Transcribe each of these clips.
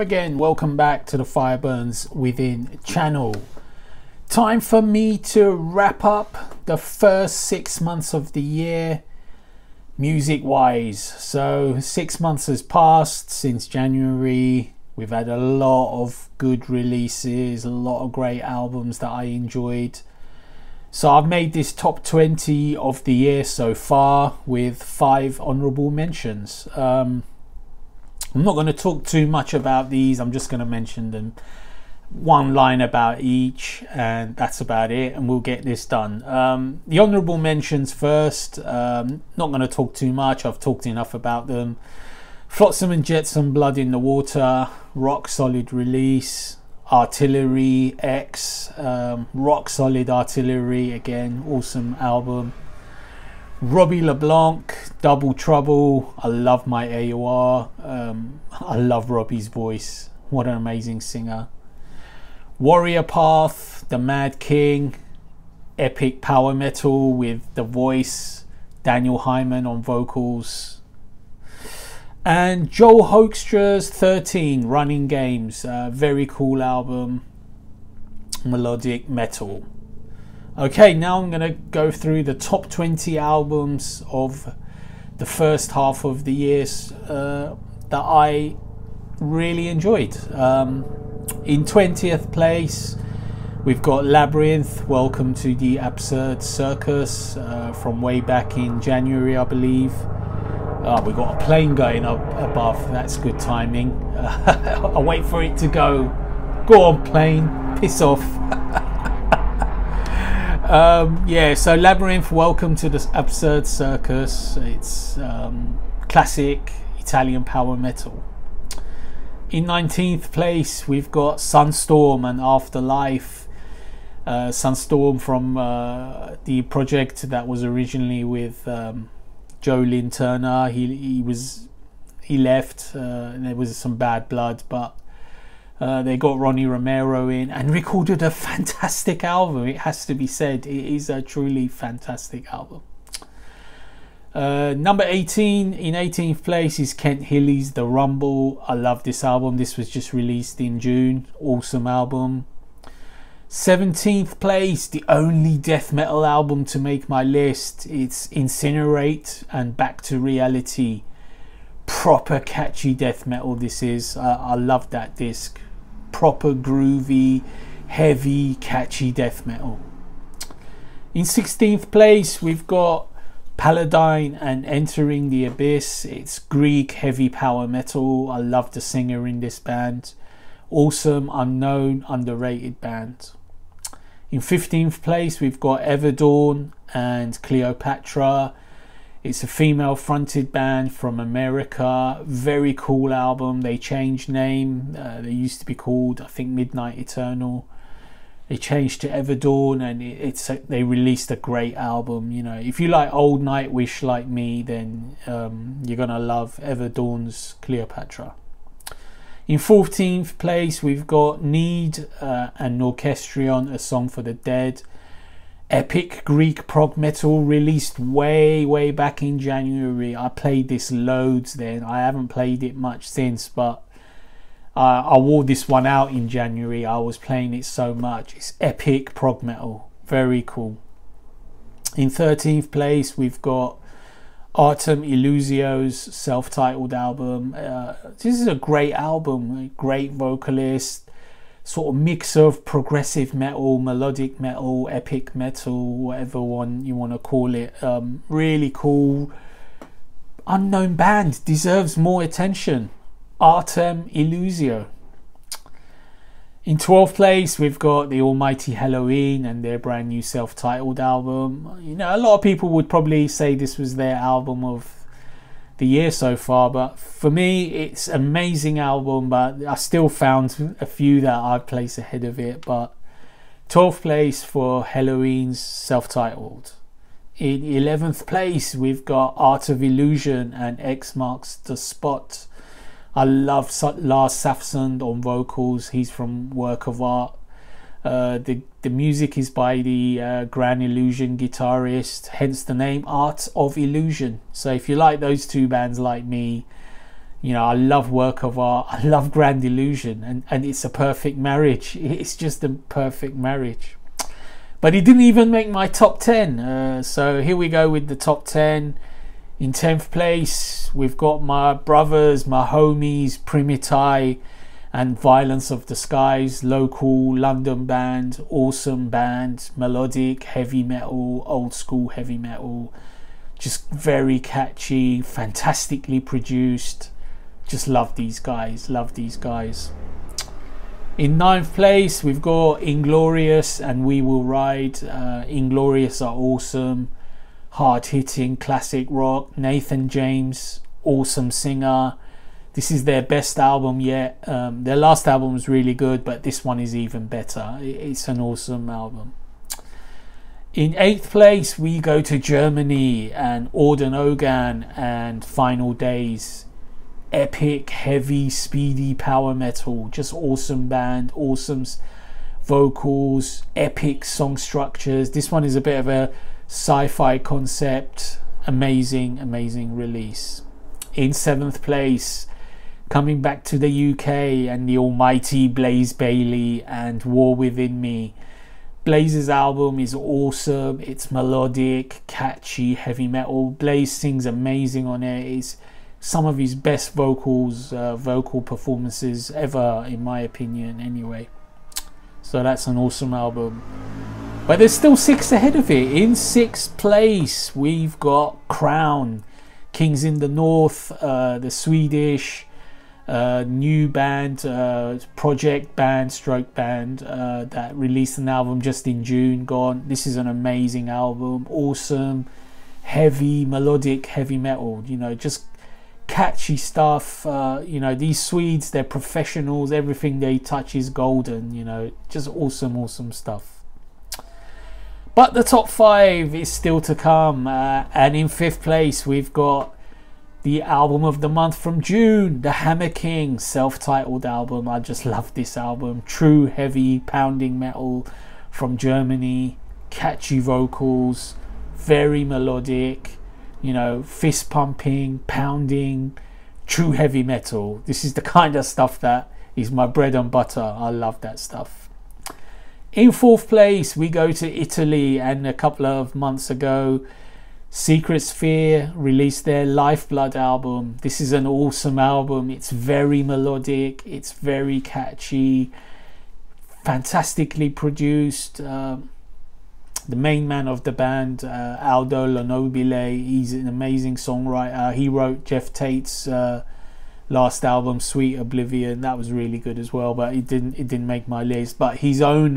again, welcome back to the Fire Burns Within channel. Time for me to wrap up the first 6 months of the year music wise. So 6 months has passed since January. We've had a lot of good releases, a lot of great albums that I enjoyed. So I've made this top 20 of the year so far with 5 honorable mentions. I'm not going to talk too much about these. I'm just going to mention them, one line about each, and that's about it, and we'll get this done. The honorable mentions first. Not going to talk too much. I've talked enough about them. Flotsam and Jetsam, Blood in the Water, rock solid release. Artillery X, rock solid Artillery, again, awesome album. Robbie LeBlanc, Double Trouble. I love my AOR. I love Robbie's voice. What an amazing singer. Warrior Path, The Mad King, epic power metal with The Voice, Daniel Hyman on vocals. And Joel Hoekstra's 13 Running Games, very cool album, melodic metal. Okay, now I'm going to go through the top 20 albums of the first half of the year that I really enjoyed. In 20th place, we've got Labyrinth, Welcome to the Absurd Circus, from way back in January, I believe. We've got a plane going up above, that's good timing. I'll wait for it to go. Go on, plane, piss off. Yeah, so Labyrinth, Welcome to the Absurd Circus. It's classic Italian power metal. In 19th place, we've got Sunstorm and Afterlife. Sunstorm from the project that was originally with Joe Lynn Turner. He left, and there was some bad blood, but they got Ronnie Romero in and recorded a fantastic album. It has to be said, it is a truly fantastic album. Number 18, in 18th place, is Kent Hilly's The Rumble. I love this album. This was just released in June. Awesome album. 17th place, the only death metal album to make my list. It's Incinerate and Back to Reality. Proper catchy death metal this is. I love that disc. Proper groovy, heavy, catchy death metal. In 16th place, we've got Paladine and Entering the Abyss. It's Greek heavy power metal. I love the singer in this band. Awesome, unknown, underrated band. In 15th place, we've got Everdawn and Cleopatra. It's a female fronted band from America. Very cool album. They changed name. They used to be called, I think, Midnight Eternal. They changed to Everdawn, and they released a great album. You know, if you like old Nightwish like me, then you're gonna love Everdawn's Cleopatra. In 14th place, we've got Need and Orchestrion, A Song for the Dead. Epic Greek prog metal, released way back in January. I played this loads then. I haven't played it much since, but I wore this one out in January. I was playing it so much. It's epic prog metal, very cool. In 13th place, we've got Artem Illusio's self-titled album. This is a great album, a great vocalist, sort of mix of progressive metal, melodic metal, epic metal, whatever one you want to call it. Really cool. Unknown band, deserves more attention. Artem Illusio. In 12th place, we've got the Almighty Halloween and their brand new self-titled album. You know, a lot of people would probably say this was their album of the year so far, but for me, it's an amazing album, but I still found a few that I'd place ahead of it. But 12th place for Halloween's self-titled. In 11th place, we've got Art of Illusion and X Marks the Spot. I love Lars Safsund on vocals. He's from Work of Art. The music is by the Grand Illusion guitarist, hence the name Art of Illusion. So if you like those two bands like me, You know, I love work of art, I love Grand Illusion, and it's a perfect marriage. It's just a perfect marriage. But it didn't even make my top 10. So here we go with the top 10. In 10th place, we've got my brothers, my homies, Primitai and Violence of the Skies, local London band, awesome band, melodic, heavy metal, old school heavy metal, just very catchy, fantastically produced. Just love these guys, love these guys. In 9th place, we've got Inglorious and We Will Ride. Inglorious are awesome, hard-hitting classic rock. Nathan James, awesome singer. This is their best album yet. Their last album was really good, but this one is even better. It's an awesome album. In 8th place, we go to Germany and Orden Ogan and Final Days. Epic, heavy, speedy power metal. Just awesome band, awesome vocals, epic song structures. This one is a bit of a sci-fi concept. Amazing, amazing release. In 7th place, coming back to the UK, and the almighty Blaze Bayley and War Within Me. Blaze's album is awesome. It's melodic, catchy, heavy metal. Blaze sings amazing on it. It's some of his best vocal performances ever, in my opinion, anyway. So that's an awesome album. But there's still 6 ahead of it. In 6th place, we've got Crown, Kings in the North, the Swedish new band, project band, stroke band, that released an album just in June gone. This is an amazing album, awesome, heavy, melodic, heavy metal, you know, just catchy stuff. You know, these Swedes, they're professionals, everything they touch is golden, you know, just awesome stuff. But the top 5 is still to come, and in 5th place we've got the album of the month from June, the Hammer King self-titled album. I just love this album. True heavy pounding metal from Germany, catchy vocals, very melodic, you know, fist pumping, pounding, true heavy metal. This is the kind of stuff that is my bread and butter. I love that stuff. In 4th place we go to Italy, and a couple of months ago Secret Sphere released their Lifeblood album. This is an awesome album. It's very melodic, it's very catchy, fantastically produced. The main man of the band, Aldo Lonobile, he's an amazing songwriter. He wrote Jeff Tate's last album, Sweet Oblivion. That was really good as well, but it didn't make my list. But his own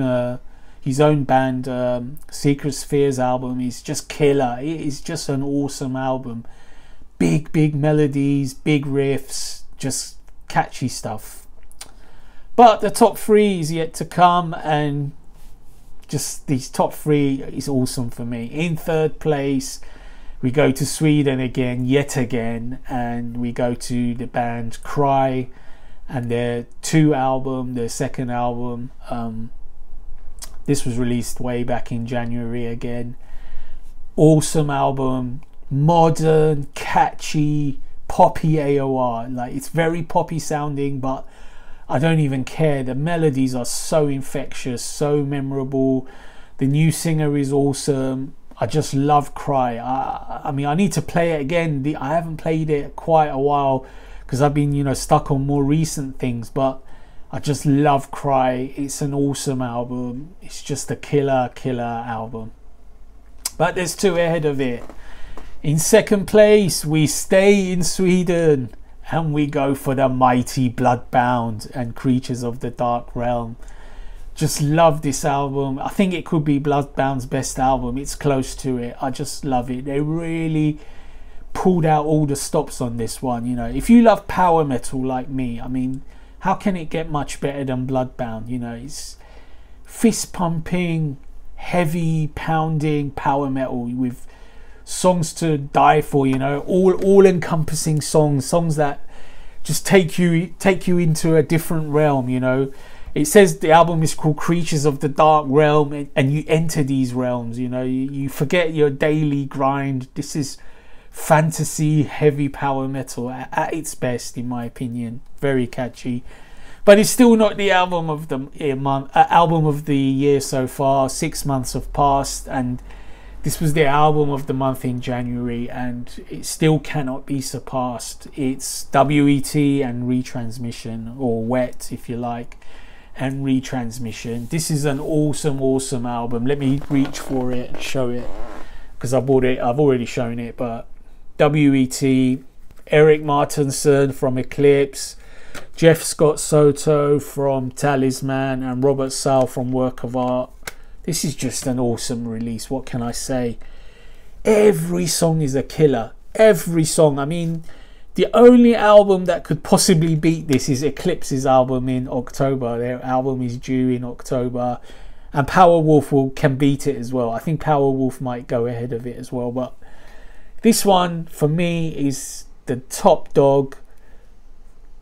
band, Secret Sphere's album is just killer. It is just an awesome album. Big melodies, big riffs, just catchy stuff. But the top 3 is yet to come, and just these top 3 is awesome for me. In 3rd place we go to Sweden again, yet again, and we go to the band Cry and their their second album. This was released way back in January again. Awesome album, modern, catchy, poppy AOR. Like, it's very poppy sounding, but I don't even care. The melodies are so infectious, so memorable. The new singer is awesome. I just love Cry. I mean, I need to play it again. I haven't played it quite a while because I've been, you know, stuck on more recent things, but I just love Cry. It's an awesome album. It's just a killer album. But there's 2 ahead of it. In 2nd place, we stay in Sweden and we go for the mighty Bloodbound and Creatures of the Dark Realm. Just love this album. I think it could be Bloodbound's best album. It's close to it. I just love it. They really pulled out all the stops on this one. You know, if you love power metal like me, I mean, how can it get much better than Bloodbound? You know, it's fist pumping, heavy pounding power metal with songs to die for, you know, all encompassing songs that just take you into a different realm, you know. It says the album is called Creatures of the Dark Realm, and you enter these realms, you know, you forget your daily grind. This is fantasy heavy power metal at its best, in my opinion. Very catchy, but it's still not the album of the album of the year so far. 6 months have passed, and this was the album of the month in January, and it still cannot be surpassed. It's WET and Retransmission, or Wet if you like, and Retransmission. This is an awesome album. Let me reach for it and show it, because I bought it. I've already shown it. But WET, Eric Martinson from Eclipse, Jeff Scott Soto from Talisman, and Robert Sal from Work of Art. This is just an awesome release. What can I say? Every song is a killer. Every song. I mean, the only album that could possibly beat this is Eclipse's album in October. Their album is due in October, and Powerwolf can beat it as well. I think Powerwolf might go ahead of it as well, but this one for me is the top dog.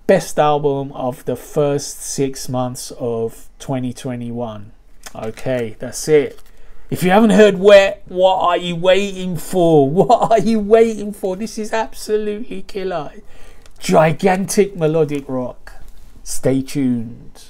Best album of the first 6 months of 2021. Okay, that's it. If you haven't heard Wet, what are you waiting for? What are you waiting for? This is absolutely killer. Gigantic melodic rock. Stay tuned.